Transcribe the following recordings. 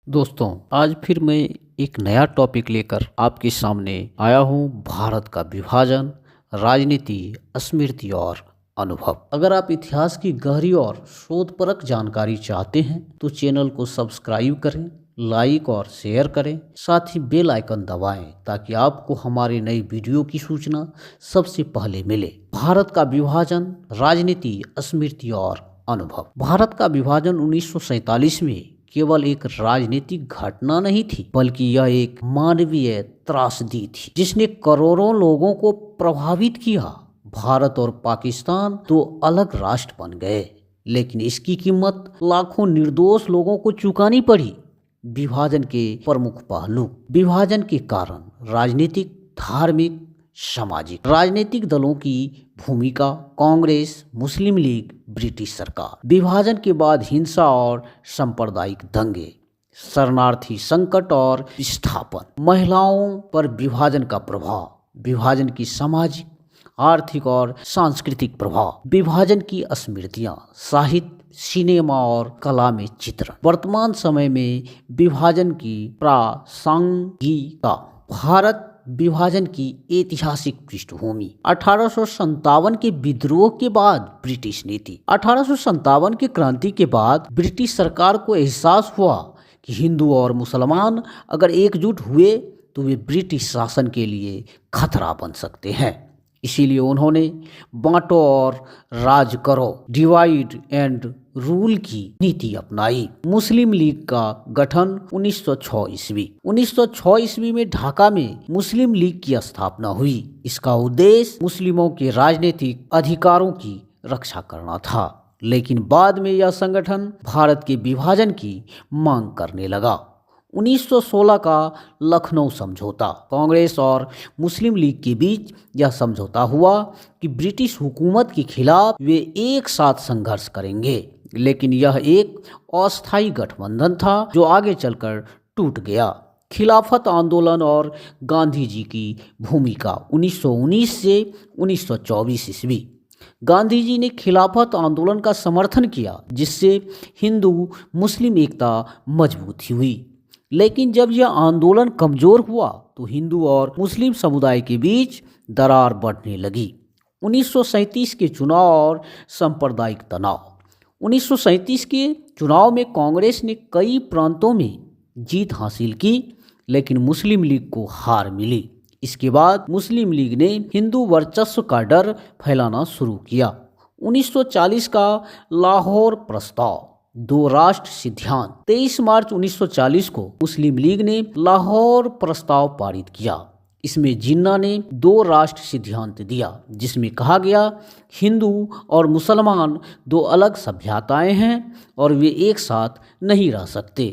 दोस्तों, आज फिर मैं एक नया टॉपिक लेकर आपके सामने आया हूँ। भारत का विभाजन, राजनीति, स्मृति और अनुभव। अगर आप इतिहास की गहरी और शोधपरक जानकारी चाहते हैं तो चैनल को सब्सक्राइब करें, लाइक और शेयर करें, साथ ही बेल आइकन दबाएं ताकि आपको हमारे नई वीडियो की सूचना सबसे पहले मिले। भारत का विभाजन, राजनीति, स्मृति और अनुभव। भारत का विभाजन 1947 में केवल एक राजनीतिक घटना नहीं थी, बल्कि यह एक मानवीय त्रासदी थी जिसने करोड़ों लोगों को प्रभावित किया। भारत और पाकिस्तान दो अलग राष्ट्र बन गए, लेकिन इसकी कीमत लाखों निर्दोष लोगों को चुकानी पड़ी। विभाजन के प्रमुख पहलू। विभाजन के कारण राजनीतिक, धार्मिक, सामाजिक। राजनीतिक दलों की भूमिका। कांग्रेस, मुस्लिम लीग, ब्रिटिश सरकार। विभाजन के बाद हिंसा और सांप्रदायिक दंगे। शरणार्थी संकट और विस्थापन। महिलाओं पर विभाजन का प्रभाव। विभाजन की सामाजिक, आर्थिक और सांस्कृतिक प्रभाव। विभाजन की स्मृतियां। साहित्य, सिनेमा और कला में चित्रण। वर्तमान समय में विभाजन की प्रासंगिकता। भारत विभाजन की ऐतिहासिक पृष्ठभूमि। 1857 के विद्रोह के बाद ब्रिटिश नीति। 1857 की क्रांति के बाद ब्रिटिश सरकार को एहसास हुआ कि हिंदू और मुसलमान अगर एकजुट हुए तो वे ब्रिटिश शासन के लिए खतरा बन सकते हैं। इसीलिए उन्होंने बांटो और राज करो, डिवाइड एंड रूल की नीति अपनाई। मुस्लिम लीग का गठन 1906 ईस्वी। 1906 ईस्वी में ढाका में मुस्लिम लीग की स्थापना हुई। इसका उद्देश्य मुस्लिमों के राजनीतिक अधिकारों की रक्षा करना था, लेकिन बाद में यह संगठन भारत के विभाजन की मांग करने लगा। 1916 का लखनऊ समझौता। कांग्रेस और मुस्लिम लीग के बीच यह समझौता हुआ कि ब्रिटिश हुकूमत के खिलाफ वे एक साथ संघर्ष करेंगे, लेकिन यह एक अस्थायी गठबंधन था जो आगे चलकर टूट गया। खिलाफत आंदोलन और गांधी जी की भूमिका। 1919 से 1924 ईस्वी। गांधी जी ने खिलाफत आंदोलन का समर्थन किया, जिससे हिंदू मुस्लिम एकता मजबूत हुई। लेकिन जब यह आंदोलन कमजोर हुआ तो हिंदू और मुस्लिम समुदाय के बीच दरार बढ़ने लगी। 1937 के चुनाव और सांप्रदायिक तनाव। 1937 के चुनाव में कांग्रेस ने कई प्रांतों में जीत हासिल की, लेकिन मुस्लिम लीग को हार मिली। इसके बाद मुस्लिम लीग ने हिंदू वर्चस्व का डर फैलाना शुरू किया। 1940 का लाहौर प्रस्ताव, दो राष्ट्र सिद्धांत। 23 मार्च 1940 को मुस्लिम लीग ने लाहौर प्रस्ताव पारित किया। इसमें जिन्ना ने दो राष्ट्र सिद्धांत दिया, जिसमें कहा गया हिंदू और मुसलमान दो अलग सभ्यताएं हैं और वे एक साथ नहीं रह सकते।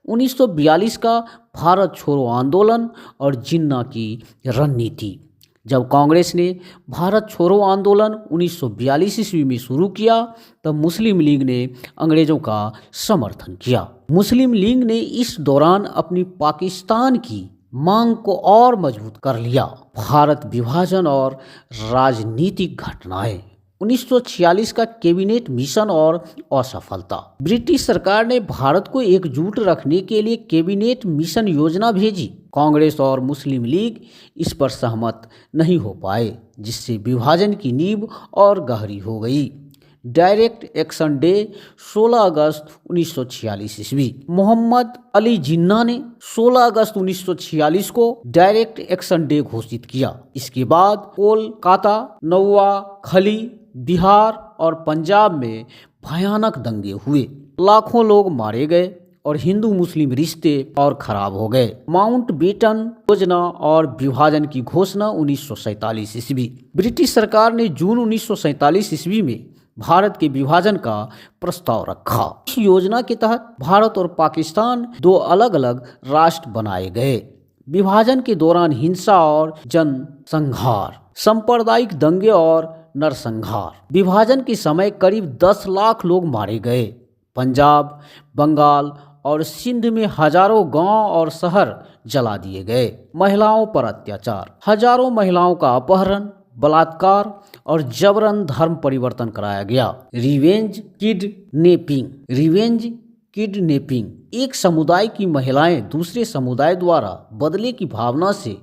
1942 का भारत छोड़ो आंदोलन और जिन्ना की रणनीति। जब कांग्रेस ने भारत छोड़ो आंदोलन 1942 ईस्वी में शुरू किया, तब मुस्लिम लीग ने अंग्रेजों का समर्थन किया। मुस्लिम लीग ने इस दौरान अपनी पाकिस्तान की मांग को और मजबूत कर लिया। भारत विभाजन और राजनीतिक घटनाएं। 1946 का कैबिनेट मिशन और असफलता। ब्रिटिश सरकार ने भारत को एकजुट रखने के लिए कैबिनेट मिशन योजना भेजी। कांग्रेस और मुस्लिम लीग इस पर सहमत नहीं हो पाए, जिससे विभाजन की नींव और गहरी हो गई। डायरेक्ट एक्शन डे 16 अगस्त 1946 ईस्वी। मोहम्मद अली जिन्ना ने 16 अगस्त 1946 को डायरेक्ट एक्शन डे घोषित किया। इसके बाद कोलकाता, नौवा खली, बिहार और पंजाब में भयानक दंगे हुए। लाखों लोग मारे गए और हिंदू मुस्लिम रिश्ते और खराब हो गए। माउंटबेटन योजना और विभाजन की घोषणा 1947 ईस्वी। ब्रिटिश सरकार ने जून 1947 ईस्वी में भारत के विभाजन का प्रस्ताव रखा। इस योजना के तहत भारत और पाकिस्तान दो अलग अलग राष्ट्र बनाए गए। विभाजन के दौरान हिंसा और जनसंहार, सांप्रदायिक दंगे और नरसंहार। विभाजन के समय करीब 10 लाख लोग मारे गए। पंजाब, बंगाल और सिंध में हजारों गांव और शहर जला दिए गए। महिलाओं पर अत्याचार। हजारों महिलाओं का अपहरण, बलात्कार और जबरन धर्म परिवर्तन कराया गया। Revenge kidnapping. रिवेंज किडनैपिंग, एक समुदाय की महिलाएं दूसरे समुदाय द्वारा बदले की भावना से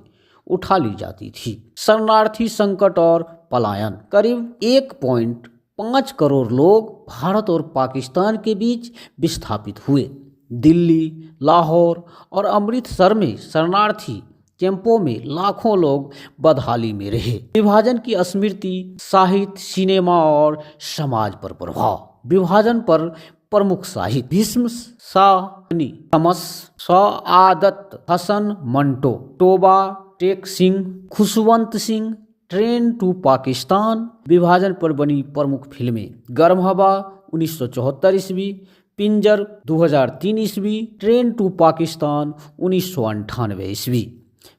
उठा ली जाती थी। शरणार्थी संकट और पलायन, करीब 1.5 करोड़ लोग भारत और पाकिस्तान के बीच विस्थापित हुए। दिल्ली, लाहौर और अमृतसर में शरणार्थी कैंपों में लाखों लोग बदहाली में रहे। विभाजन की स्मृति, साहित्य, सिनेमा और समाज पर प्रभाव। विभाजन पर प्रमुख साहित्य: भीष्म शाहनी, थमस, सआदत हसन मंटो, तोबा टेक सिंह, खुशवंत सिंह, ट्रेन टू पाकिस्तान। विभाजन पर बनी प्रमुख फिल्में: गर्म हवा 1974 ईस्वी, पिंजर 2003 ईस्वी, ट्रेन टू पाकिस्तान 1998 ईस्वी।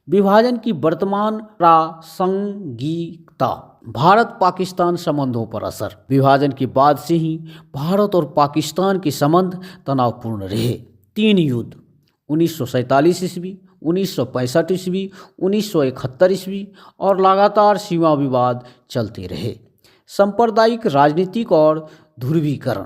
विभाजन की वर्तमान प्रासंगिकता, भारत पाकिस्तान संबंधों पर असर। विभाजन के बाद से ही भारत और पाकिस्तान के संबंध तनावपूर्ण रहे। 3 युद्ध 1947 ईस्वी, 1965 ईस्वी, 1971 ईस्वी और लगातार सीमा विवाद चलते रहे। सांप्रदायिक, राजनीतिक और ध्रुवीकरण,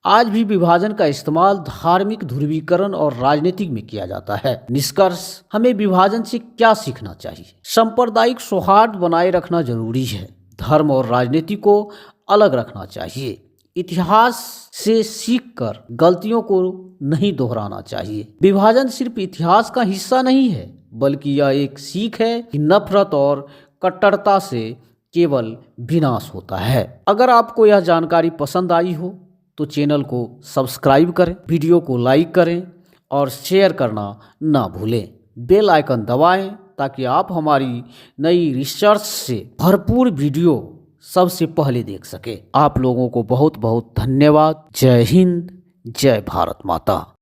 आज भी विभाजन का इस्तेमाल धार्मिक ध्रुवीकरण और राजनीतिक में किया जाता है। निष्कर्ष, हमें विभाजन से क्या सीखना चाहिए? सांप्रदायिक सौहार्द बनाए रखना जरूरी है। धर्म और राजनीति को अलग रखना चाहिए। इतिहास से सीखकर गलतियों को नहीं दोहराना चाहिए। विभाजन सिर्फ इतिहास का हिस्सा नहीं है, बल्कि यह एक सीख है कि नफरत और कट्टरता से केवल विनाश होता है। अगर आपको यह जानकारी पसंद आई हो तो चैनल को सब्सक्राइब करें, वीडियो को लाइक करें और शेयर करना ना भूलें। बेल आइकन दबाएं ताकि आप हमारी नई रिसर्च से भरपूर वीडियो सबसे पहले देख सकें। आप लोगों को बहुत बहुत धन्यवाद। जय हिंद, जय भारत माता।